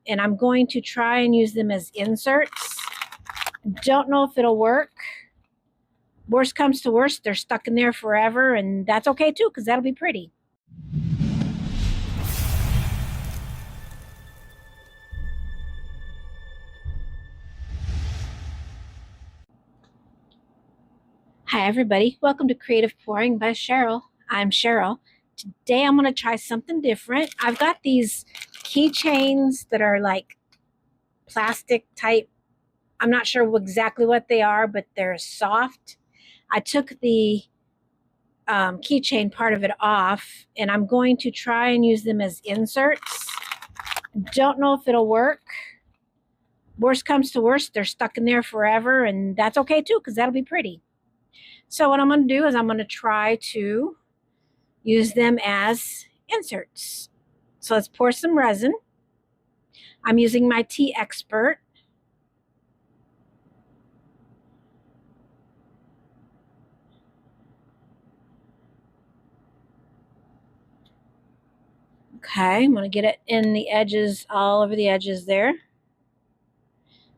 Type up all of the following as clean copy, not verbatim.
and I'm going to try and use them as inserts. Don't know if it'll work. Worst comes to worst, they're stuck in there forever, and that's okay too, because that'll be pretty. Hi everybody, welcome to Creative Pouring by Cheryl. I'm Cheryl. Today I'm going to try something different. I've got these keychains that are like plastic type. I'm not sure exactly what they are, but they're soft. I took the keychain part of it off, and I'm going to try and use them as inserts. Don't know if it'll work. Worst comes to worst, they're stuck in there forever, and that's okay too, because that'll be pretty. So what I'm going to do is I'm going to try to use them as inserts. So let's pour some resin. I'm using my Tea Expert. Okay, I'm going to get it in the edges, all over the edges there.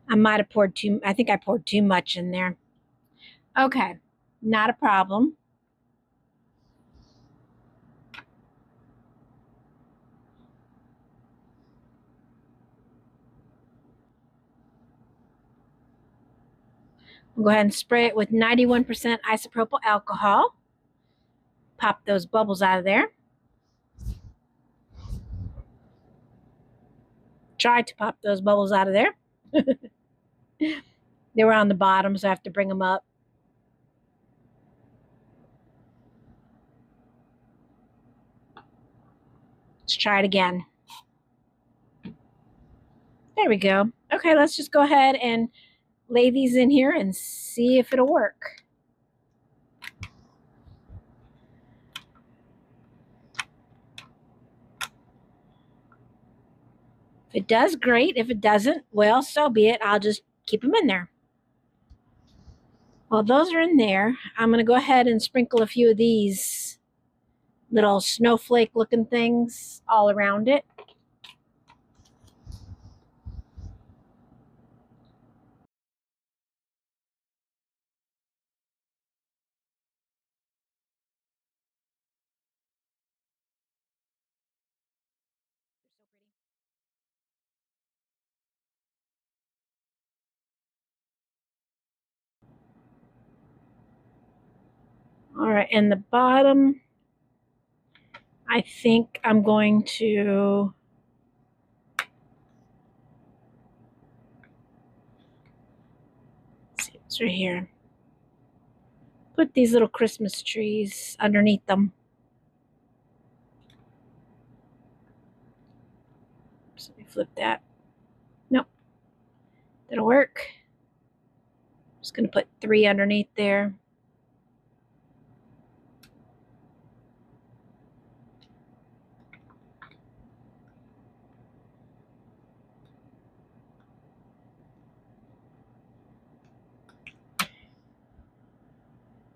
I might have poured too, I think I poured too much in there. Okay, not a problem. We'll go ahead and spray it with 91% isopropyl alcohol. Pop those bubbles out of there. Try to pop those bubbles out of there. They were on the bottom, so I have to bring them up. Let's try it again. There we go. Okay, let's just go ahead and lay these in here and see if it'll work. If it does, great. If it doesn't, well, so be it. I'll just keep them in there. While those are in there, I'm going to go ahead and sprinkle a few of these little snowflake looking things all around it. All right, and the bottom, I think I'm going to see what's right here. Put these little Christmas trees underneath them. So let me flip that. Nope, that'll work. Just going to put 3 underneath there.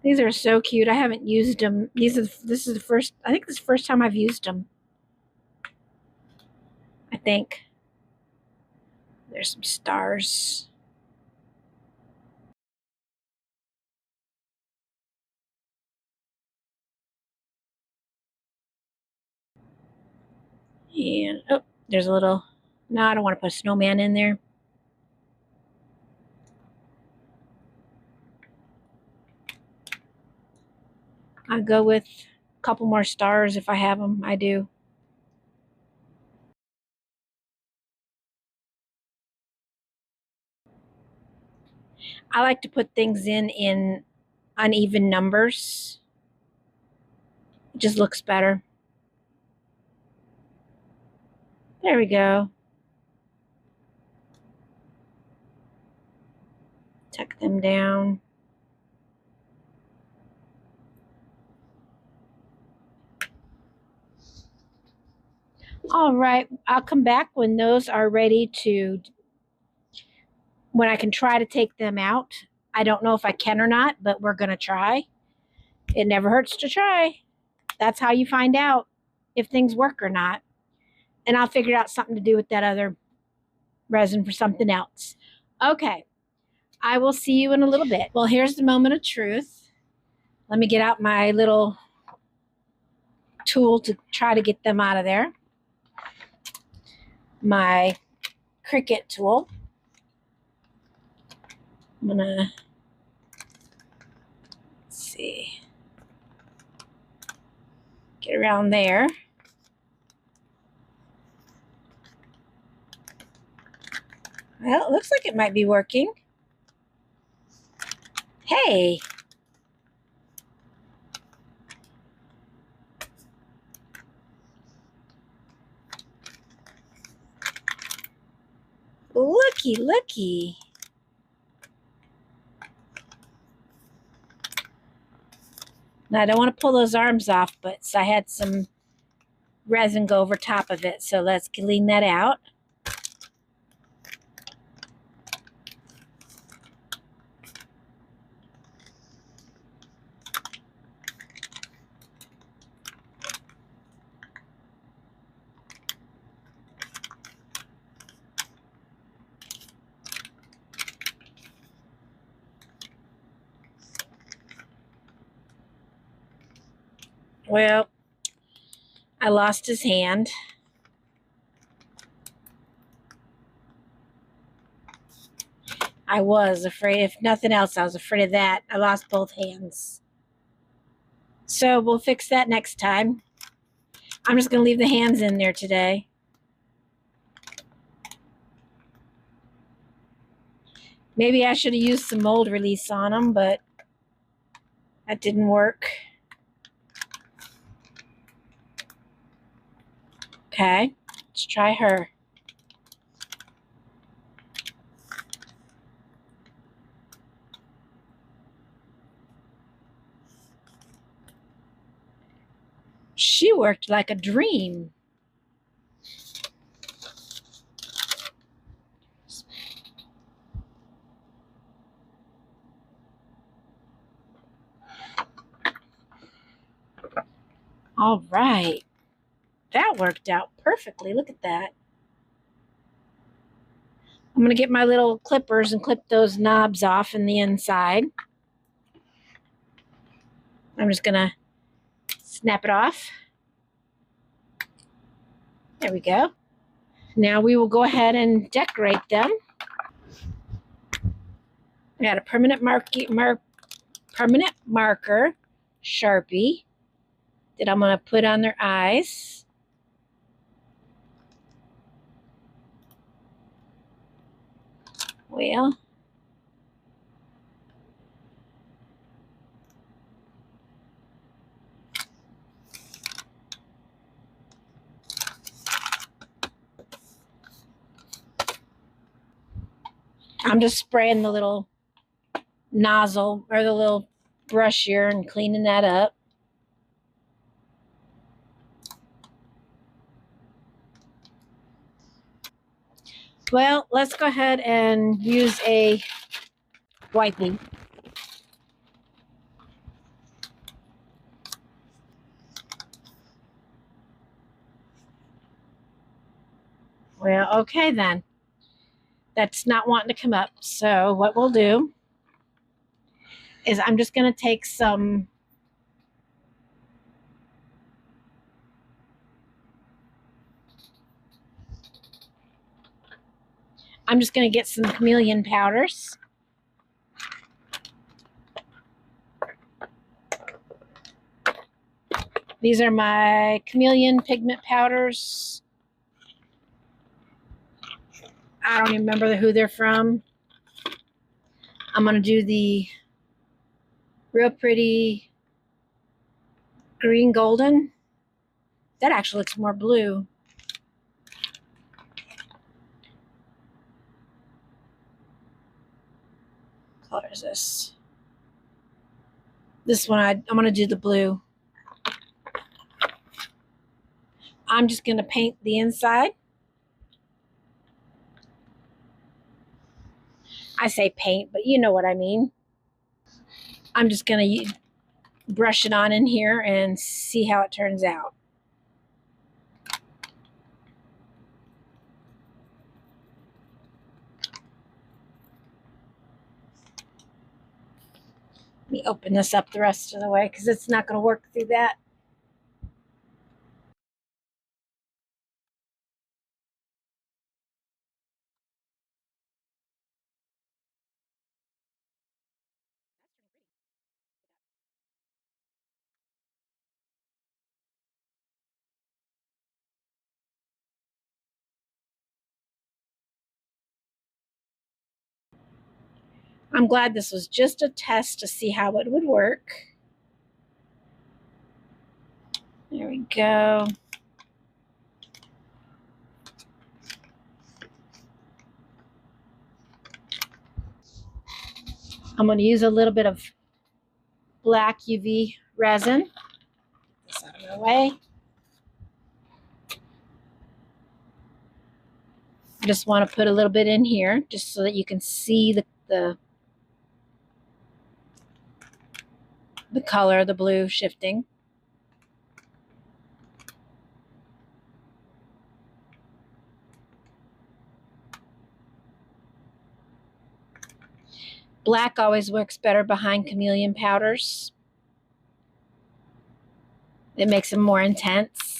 These are so cute. I haven't used them. This is the first, I think this is the first time I've used them. I think. There's some stars. And, oh, there's a little, no, I don't want to put a snowman in there. I'll go with a couple more stars if I have them. I do. I like to put things in uneven numbers. It just looks better. There we go. Tuck them down. All right, I'll come back when those are ready to, when I can try to take them out. I don't know if I can or not, but we're going to try. It never hurts to try. That's how you find out if things work or not. And I'll figure out something to do with that other resin for something else. Okay, I will see you in a little bit. Well, here's the moment of truth. Let me get out my little tool to try to get them out of there. My Cricut tool. I'm gonna see, get around there. Well, it looks like it might be working. Hey. Looky, looky. Now, I don't want to pull those arms off, but I had some resin go over top of it, so let's clean that out. Well, I lost his hand. I was afraid, if nothing else, I was afraid of that. I lost both hands. So we'll fix that next time. I'm just going to leave the hands in there today. Maybe I should have used some mold release on them, but that didn't work. Okay, let's try her. She worked like a dream. All right. That worked out perfectly. Look at that. I'm going to get my little clippers and clip those knobs off in the inside. I'm just going to snap it off. There we go. Now we will go ahead and decorate them. I got a permanent marker Sharpie that I'm going to put on their eyes. Well, I'm just spraying the little nozzle or the little brush here and cleaning that up. Well, let's go ahead and use a wiping. Well, okay then. That's not wanting to come up. So what we'll do is I'm just going to take some get some Chameleon powders. These are my Chameleon pigment powders. I don't even remember who they're from. I'm going to do the real pretty green golden. That actually looks more blue. What color is this? This one, I'm going to do the blue. I'm just going to paint the inside. I say paint, but you know what I mean. I'm just going to brush it on in here and see how it turns out. me open this up the rest of the way because it's not going to work through that. I'm glad this was just a test to see how it would work. There we go. I'm going to use a little bit of black UV resin. Get this out of my way. I just want to put a little bit in here just so that you can see the color, the blue shifting. Black always works better behind chameleon powders. It makes them more intense.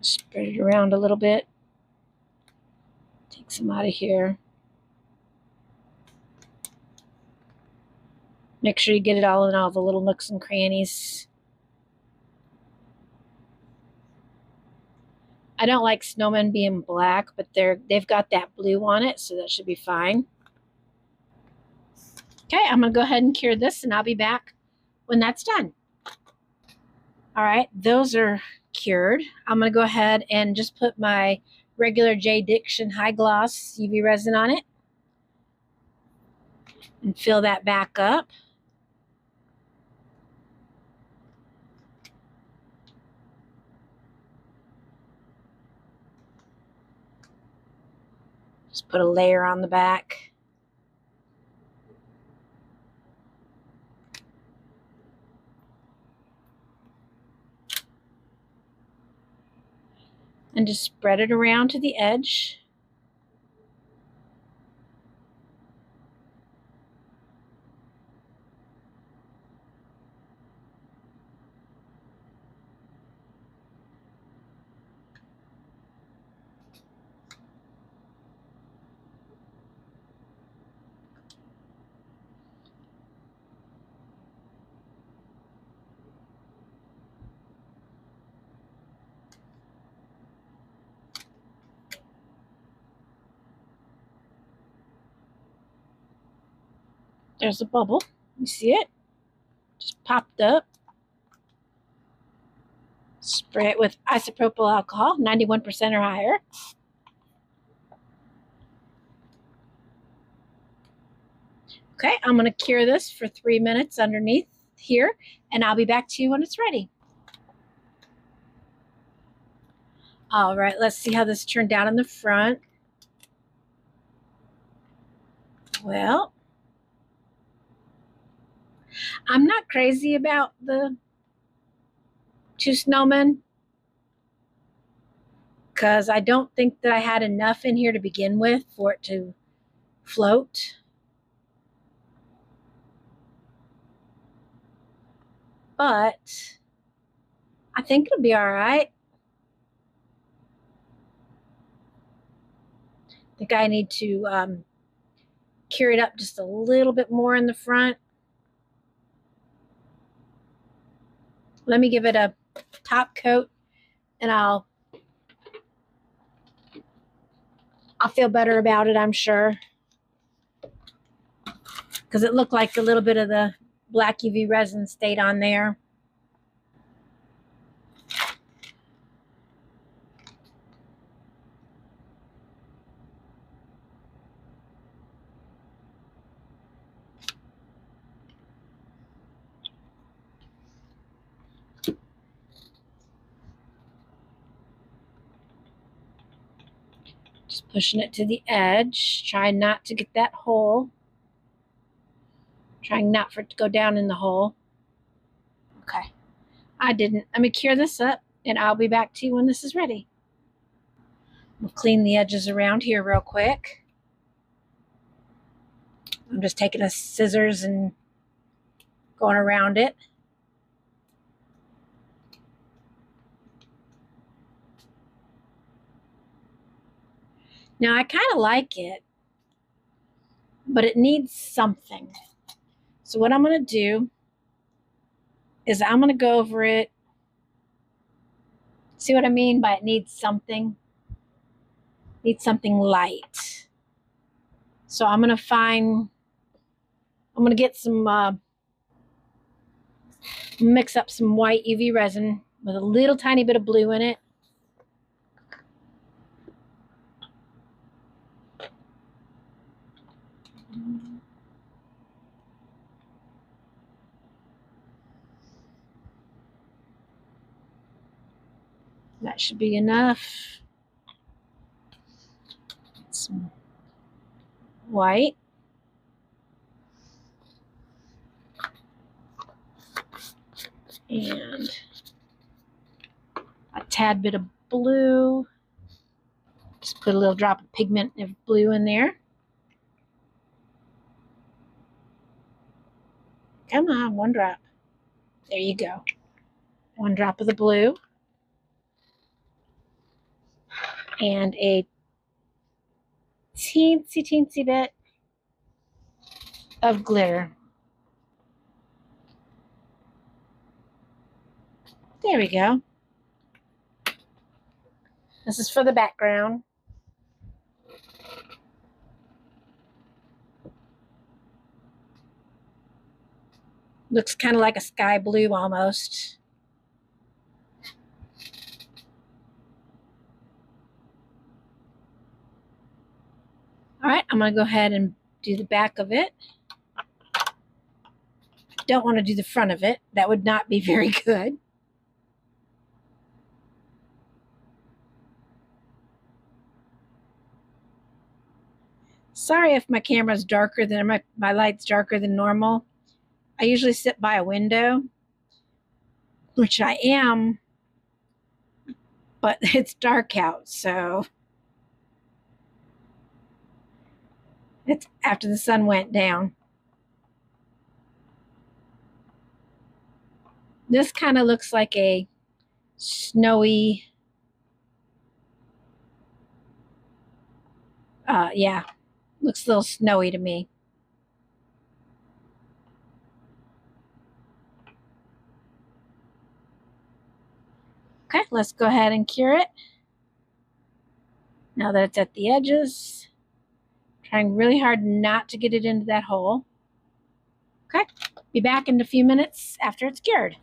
Spread it around a little bit. Take some out of here. Make sure you get it all in all the little nooks and crannies. I don't like snowmen being black, but they've got that blue on it, so that should be fine. Okay, I'm going to go ahead and cure this, and I'll be back when that's done. All right, those are cured. I'm going to go ahead and just put my regular J-Diction high gloss UV resin on it and fill that back up. Just put a layer on the back. And just spread it around to the edge. There's a bubble. You see it? Just popped up. Spray it with isopropyl alcohol, 91% or higher. Okay, I'm going to cure this for 3 minutes underneath here, and I'll be back to you when it's ready. All right, let's see how this turned out in the front. Well, I'm not crazy about the 2 snowmen because I don't think that I had enough in here to begin with for it to float. But I think it'll be all right. I think I need to cure it up just a little bit more in the front. Let me give it a top coat, and I'll feel better about it, I'm sure. Because it looked like a little bit of the black UV resin stayed on there. Pushing it to the edge, trying not to get that hole. Trying not for it to go down in the hole. Okay, I didn't. Let me cure this up and I'll be back to you when this is ready. We'll clean the edges around here real quick. I'm just taking a scissors and going around it. Now I kind of like it, but it needs something. So what I'm going to do is I'm going to go over it. See what I mean by it needs something? Needs something light. So I'm going to get some, mix up some white UV resin with a little tiny bit of blue in it. That should be enough. Some white. And a tad bit of blue. Just put a little drop of pigment of blue in there. Come on, one drop. There you go. One drop of the blue. And a teensy bit of glitter. There we go. This is for the background. Looks kind of like a sky blue almost. All right, I'm going to go ahead and do the back of it. Don't want to do the front of it. That would not be very good. Sorry if my camera's darker than my light's darker than normal. I usually sit by a window, which I am, but it's dark out, so it's after the sun went down. This kind of looks like a snowy, yeah, looks a little snowy to me. Okay, let's go ahead and cure it. Now that it's at the edges, trying really hard not to get it into that hole. Okay, be back in a few minutes after it's cured.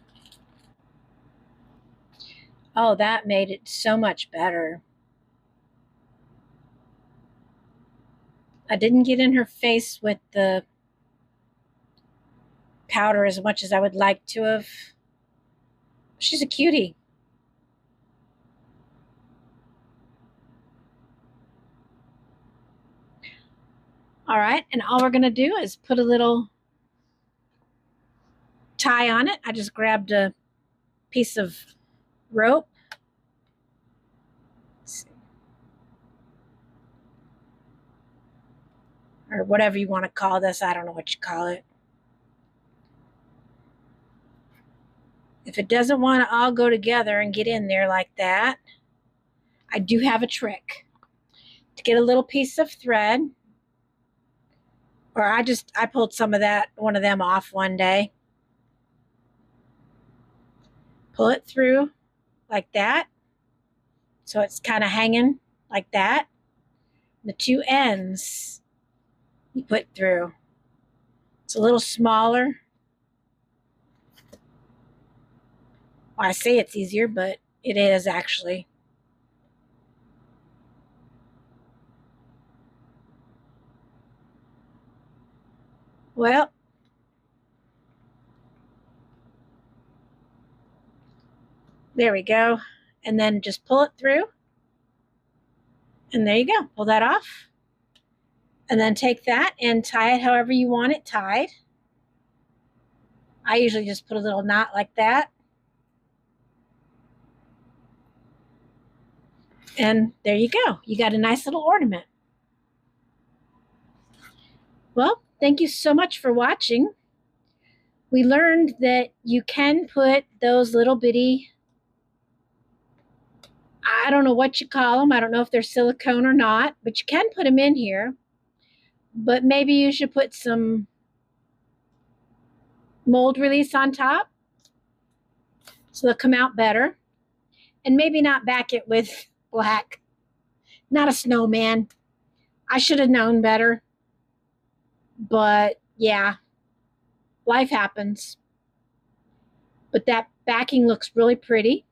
Oh, that made it so much better. I didn't get in her face with the powder as much as I would like to have. She's a cutie. All right, and all we're going to do is put a little tie on it. I just grabbed a piece of rope. Or whatever you want to call this. I don't know what you call it. If it doesn't want to all go together and get in there like that, I do have a trick. To get a little piece of thread, or I pulled one of them off one day. Pull it through like that. So it's kind of hanging like that. The two ends you put through. It's a little smaller. Well, I say it's easier, but it is actually. Well, there we go. And then just pull it through. And there you go. Pull that off. And then take that and tie it however you want it tied. I usually just put a little knot like that. And there you go. You got a nice little ornament. Well, thank you so much for watching. We learned that you can put those little bitty, I don't know what you call them. I don't know if they're silicone or not, but you can put them in here. But maybe you should put some mold release on top so they'll come out better. And maybe not back it with black. Not a snowman. I should have known better. But yeah, life happens. But that backing looks really pretty.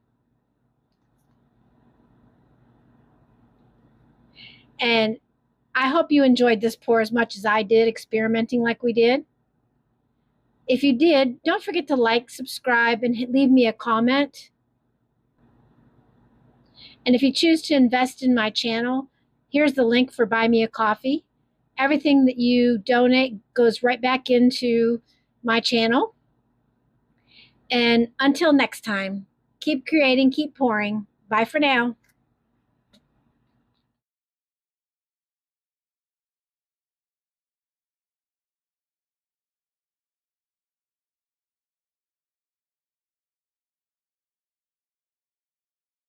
And I hope you enjoyed this pour as much as I did experimenting like we did. If you did, don't forget to like, subscribe, and leave me a comment. And if you choose to invest in my channel, here's the link for Buy Me a Coffee. Everything that you donate goes right back into my channel. And until next time, keep creating, keep pouring. Bye for now.